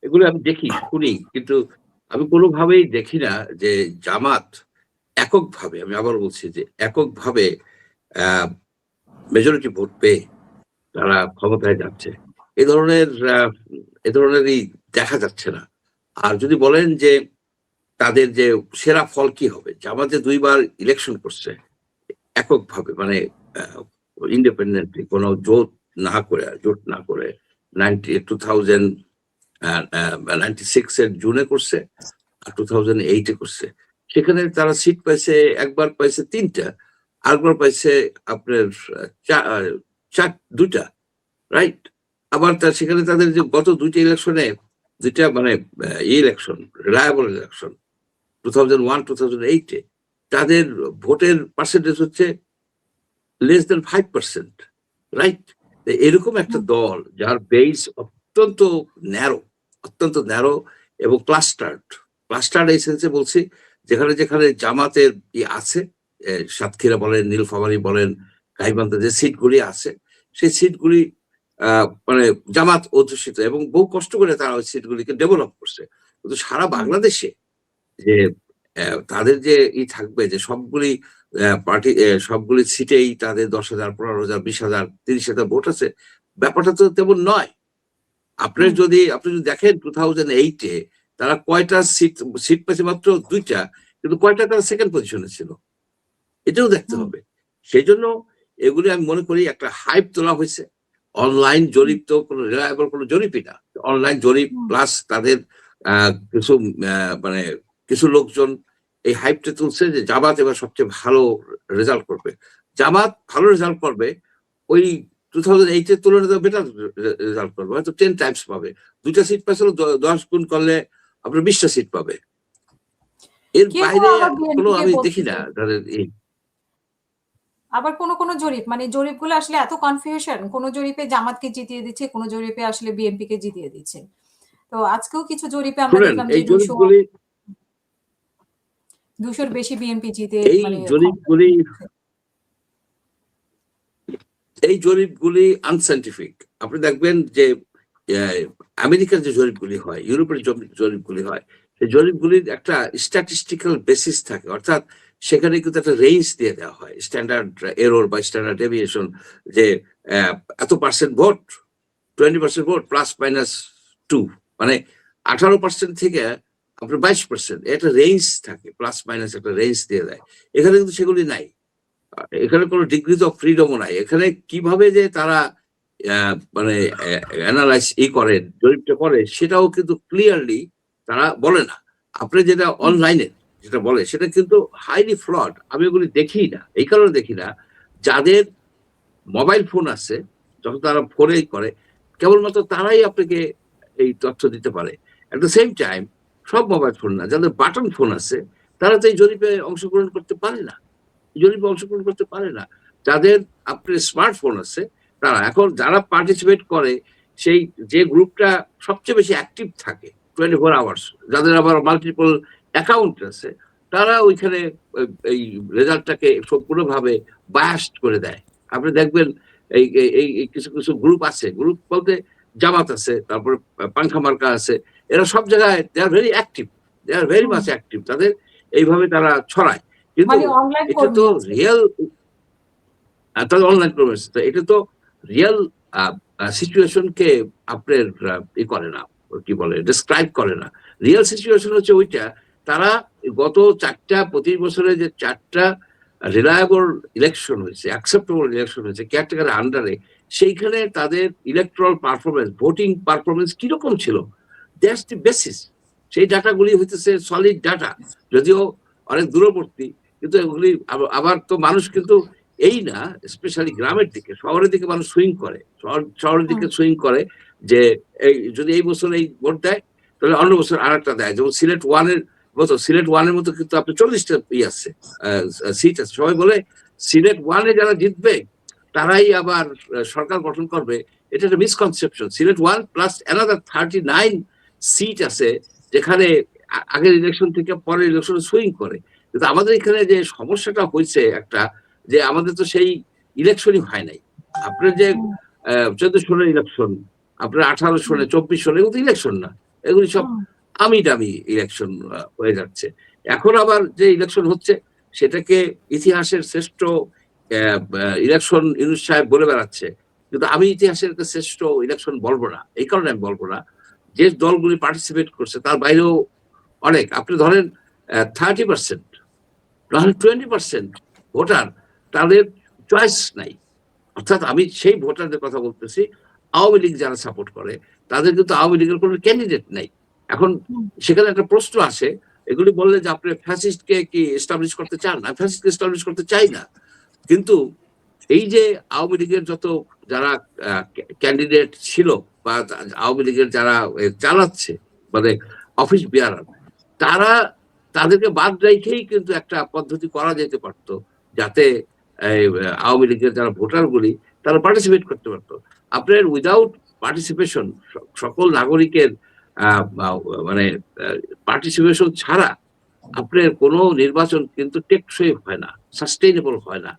এগুলো আমি দেখি, শুনি, কিন্তু আমি কোনোভাবেই দেখি না যে জামাত এককভাবে, আমি আবার বলছি যে এককভাবে মেজরিটি ভোট পেয়ে তারা ক্ষমতায় যাচ্ছে। এ ধরনের এ ধরনেরই দেখা যাচ্ছে না। আর যদি বলেন যে তাদের যে সেরা ফল কি হবে? জামাতে ২ বার ইলেকশন করছে এককভাবে, মানে ইন্ডিপেন্ডেন্টলি, কোনো জোট না করে 96 এর জুনে করছে আর 2008 এ করছে। সেখানে তারা সিট পাইছে, একবার পাইছে ৩টা, আরেকবার পাইছে আপনার ২টা, রাইট? আবার সেখানে তাদের যে গত ২টা ইলেকশনে, ২টা মানে ইলেকশন, রিলায়েবল ইলেকশন 2001, 2008 এ তাদের ভোটের পার্সেন্টেজ হচ্ছে less than 5%, রাইট? এরকম একটা দল যার বেস অত্যন্ত ন্যারো এবং ক্লাস্টার্ড এই সেন্সে বলছি, যেখানে যেখানে জামাতের আছে, সাতক্ষীরা বলেন, নীলফামারী বলেন, গাইবান্ধা যে সিটগুলি আছে, সেই সিটগুলি মানে জামাত অধ্যুষিত, এবং বহু কষ্ট করে তারা ওই সিটগুলিকে ডেভেলপ করছে। কিন্তু সারা বাংলাদেশে যে তাদের যে থাকবে যে সবগুলি পার্টি, সবগুলি সিটেই তাদের 10,000, 15,000, 20,000, 30,000 ভোট আছে, ব্যাপারটা তো তেমন নয়। আপনি যদি দেখেন 2008 এ তারা কয়টা সিট পেয়েছে? মাত্র 2টা, কিন্তু কয়টা তারা সেকেন্ড পজিশনে ছিল, এটাও দেখতে হবে। সেই জন্য এগুলি আমি মনে করি একটা হাইপ তোলা হয়েছে। অনলাইন জরিপ তো কোনো রিলায়েবল কোনো জরিপই না। অনলাইন জরিপ প্লাস তাদের কিছু মানে কিছু লোকজন এই হাইপটা তুলছে যে জামাত এবার সবচেয়ে ভালো রেজাল্ট করবে। জামাত ভালো রেজাল্ট করবে, ওই 2008 এর তুলনায় বেটার রেজাল্ট করবে, হয়তো 10 টাইমস পাবে। 2টা সিট পাইছিল, 10 গুণ করলে আপনার 20টা সিট পাবে। এর বাইরে কোনো আমি দেখি না তাদের আবার কোন জরিপ, মানে জরিপগুলো আসলে এত কনফিউশন, কোন জরিপে জামাতকে জিতিয়ে দিচ্ছে, কোন জরিপে আসলে বিএনপি কে জিতিয়ে দিচ্ছে। তো আজকেও কিছু জরিপে আমরা দেখলাম যে 200-র বেশি বিএনপি জিতে, মানে এই জরিপগুলি আনসাইন্টিফিক। আপনি দেখবেন যে আমেরিকার যে জরিপগুলি হয়, ইউরোপের জরিপগুলি হয়, সেই জরিপগুলির একটা স্ট্যাটিস্টিক্যাল বেসিস থাকে, অর্থাৎ সেখানে কিন্তু একটা রেঞ্জ দিয়ে দেওয়া হয়, স্ট্যান্ডার্ড এরর বা স্ট্যান্ডার্ড ডেভিয়েশন, যে এত পার্সেন্ট ভোট, 20% ভোট +-2, মানে 18% থেকে আপনার 22%, একটা রেঞ্জ থাকে, প্লাস মাইনাস একটা রেঞ্জ দিয়ে দেয়। এখানে কিন্তু সেগুলি নাই। এখানে কোনো ডিগ্রিজ অফ ফ্রিডমও নাই। এখানে কিভাবে যে তারা মানে অ্যানালাইজ করে, জরিপটা করে, সেটাও কিন্তু ক্লিয়ারলি তারা বলে না। আপনি যেটা অনলাইনে যেটা বলে সেটা কিন্তু হাইলি ফ্লড। আমি ওগুলি দেখি না, এই কারণে দেখি না, যাদের মোবাইল ফোন আছে, যখন তারা ফোনে করে, কেবলমাত্র তারাই আপনাকে এই তথ্য দিতে পারে। এট দ্য সেম টাইম সব মোবাইল ফোন না, যাদের বাটন ফোন আছে, তারা তো এই জরিপে অংশগ্রহণ করতে পারে না। যাদের আপনার স্মার্টফোন আছে, তারা এখন যারা পার্টিসিপেট করে, সেই যে গ্রুপটা সবচেয়ে বেশি অ্যাক্টিভ থাকে 24 আওয়ার্স, যাদের আবার মাল্টিপল অ্যাকাউন্ট আছে, তারা ওইখানে এই রেজাল্টটাকে সম্পূর্ণভাবে বায়াস্ট করে দেয়। আপনি দেখবেন এই এই কিছু কিছু গ্রুপ আছে, গ্রুপ বলতে জামাত আছে, তারপরে পাংখা মার্কা আছে, এরা সব জায়গায় they are very active, much active, তাদের এইভাবে তারা ছড়ায়। কিন্তু এটা তো রিয়েল, তাদের অনলাইন কর্মী, এটা তো রিয়েল সিচুয়েশনকে আপনার করে না, কি বলে, ডিসক্রাইব করে না। রিয়েল সিচুয়েশন হচ্ছে ওইটা, তারা গত 4টা 25 বছরে যে 4টা রিলায়েবল ইলেকশন হয়েছে, অ্যাকসেপ্টেবল ইলেকশন হয়েছে কেয়ারটেকারের আন্ডারে, সেইখানে তাদের ইলেকট্রাল পারফরমেন্স, ভোটিং পারফরমেন্স কিরকম ছিল, দ্যাটস দি বেসিস। সেই ডাটাগুলি হইতেছে সলিড ডাটা, যদিও অনেক দূরবর্তী, কিন্তু এগুলি আবার তো মানুষ কিন্তু এই না, স্পেশালি গ্রামের দিকে, শহরের দিকে মানুষ সুইং করে, শহরের দিকে সুইং করে, যে এই যদি এই বছর এই ভোট দেয়, তাহলে অন্য বছর আরেকটা দেয়। যেমন সিলেট ওয়ানের মতো কিন্তু আপনার 40টা আছে, সিট আছে। সবাই বলে সিলেট 1-এ যারা জিতবে তারাই আবার সরকার গঠন করবে। এটা একটা misconception. Sylhet 1 plus another 39 seat আছে, যেখানে আগের ইলেকশন থেকে পরের ইলেকশনে সুইং করে। কিন্তু আমাদের এখানে যে সমস্যাটা হয়েছে একটা, যে আমাদের তো সেই ইলেকশনই হয় নাই। আপনার যে 14-16 ইলেকশন, আপনার 18 সনে 24 সনে এগুলো ইলেকশন না, এগুলি সব আমি দামি ইলেকশন হয়ে যাচ্ছে। এখন আবার যে ইলেকশন হচ্ছে সেটাকে ইতিহাসের শ্রেষ্ঠ ইলেকশন ইউনূস সাহেব বলে বেড়াচ্ছে, কিন্তু আমি ইতিহাসের একটা শ্রেষ্ঠ ইলেকশন বলবো না। এই কারণে আমি বলবো না, যে দলগুলি পার্টিসিপেট করছে তার বাইরেও অনেক, আপনি ধরেন 30%, তাহলে 20% ভোটার তাদের চয়েস নাই। অর্থাৎ আমি সেই ভোটারদের কথা বলতেছি, আওয়ামী লীগ যারা সাপোর্ট করে তাদের কিন্তু আওয়ামী লীগের কোনো ক্যান্ডিডেট নাই। এখন সেখানে একটা প্রশ্ন আসে, এগুলি বললে যে আপনি ফ্যাসিস্টকে কি এস্টাবলিশ করতে চান? না, ফ্যাসিস্টকে এস্টাবলিশ করতে চাই না, কিন্তু এই যে আওয়ামী লীগের যত যারা ক্যান্ডিডেট ছিল বা আওয়ামী লীগের যারা চালাচ্ছে মানে অফিস বিয়ারার, তারা তাদেরকে বাদ রেখেই কিন্তু একটা পদ্ধতি করা যেতে পারত যাতে আওয়ামী লীগের যারা ভোটারগুলি তারা পার্টিসিপেট করতে পারতো। আপনার উইদাউট পার্টিসিপেশন, সকল নাগরিকের মানে পার্টিসিপেশন ছাড়া আপনার কোনো নির্বাচন কিন্তু টেকসই হয় না, সাস্টেইনেবল হয় না।